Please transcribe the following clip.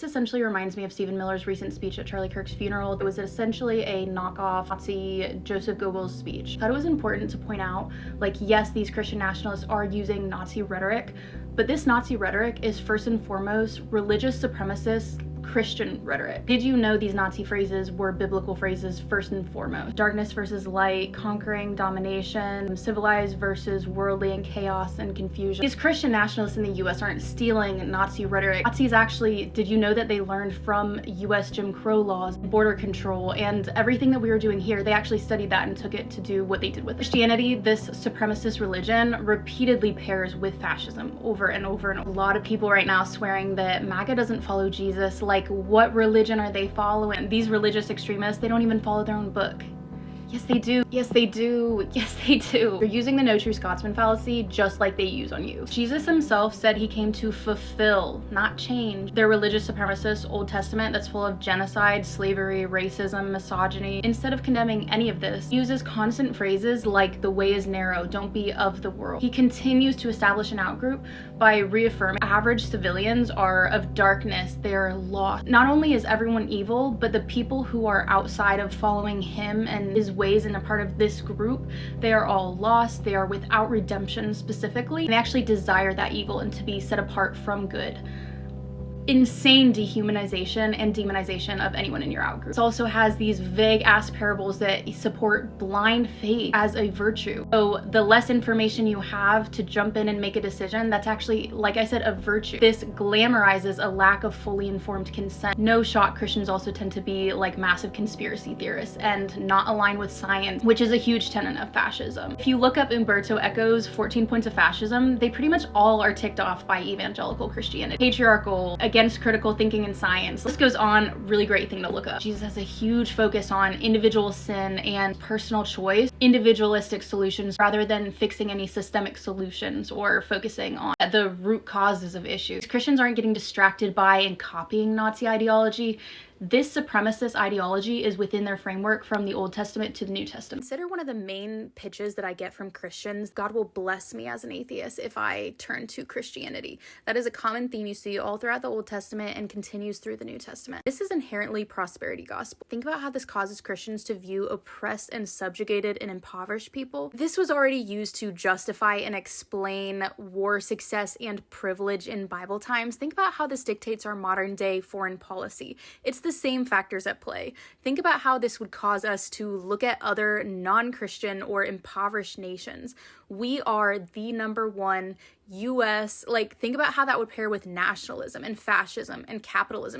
This essentially reminds me of Stephen Miller's recent speech at Charlie Kirk's funeral. It was essentially a knockoff Nazi Joseph Goebbels speech. I thought it was important to point out, like, yes, these Christian nationalists are using Nazi rhetoric, but this Nazi rhetoric is first and foremost religious supremacist Christian rhetoric. Did you know these Nazi phrases were biblical phrases first and foremost? Darkness versus light, conquering, domination, civilized versus worldly, and chaos and confusion. These Christian nationalists in the US aren't stealing Nazi rhetoric. Nazis actually, did you know that they learned from US Jim Crow laws, border control, and everything that we were doing here? They actually studied that and took it to do what they did with it. Christianity, this supremacist religion, repeatedly pairs with fascism over and over, and a lot of people right now swearing that MAGA doesn't follow Jesus. Like, what religion are they following? These religious extremists, they don't even follow their own book. Yes, they do. Yes, they do. Yes, they do. They're using the no true Scotsman fallacy just like they use on you. Jesus himself said he came to fulfill, not change, their religious supremacist Old Testament that's full of genocide, slavery, racism, misogyny. Instead of condemning any of this, he uses constant phrases like the way is narrow, don't be of the world. He continues to establish an outgroup by reaffirming average civilians are of darkness, they are lost. Not only is everyone evil, but the people who are outside of following him and his ways and a part of this group, they are all lost, they are without redemption specifically, and they actually desire that evil and to be set apart from good. Insane dehumanization and demonization of anyone in your outgroup. It also has these vague ass parables that support blind faith as a virtue. So the less information you have to jump in and make a decision, that's actually, like I said, a virtue. This glamorizes a lack of fully informed consent. No shot, Christians also tend to be like massive conspiracy theorists and not align with science, which is a huge tenet of fascism. If you look up Umberto Eco's 14 points of fascism, they pretty much all are ticked off by evangelical Christianity. Patriarchal, against critical thinking and science. This goes on, really great thing to look up. Jesus has a huge focus on individual sin and personal choice, individualistic solutions rather than fixing any systemic solutions or focusing on the root causes of issues. Christians aren't getting distracted by and copying Nazi ideology. This supremacist ideology is within their framework from the Old Testament to the New Testament. Consider one of the main pitches that I get from Christians: God will bless me as an atheist if I turn to Christianity. That is a common theme you see all throughout the Old Testament and continues through the New Testament. This is inherently prosperity gospel. Think about how this causes Christians to view oppressed and subjugated and impoverished people. This was already used to justify and explain war success and privilege in Bible times. Think about how this dictates our modern day foreign policy. It's the same factors at play. Think about how this would cause us to look at other non-Christian or impoverished nations. We are the #1 US, like, think about how that would pair with nationalism and fascism and capitalism.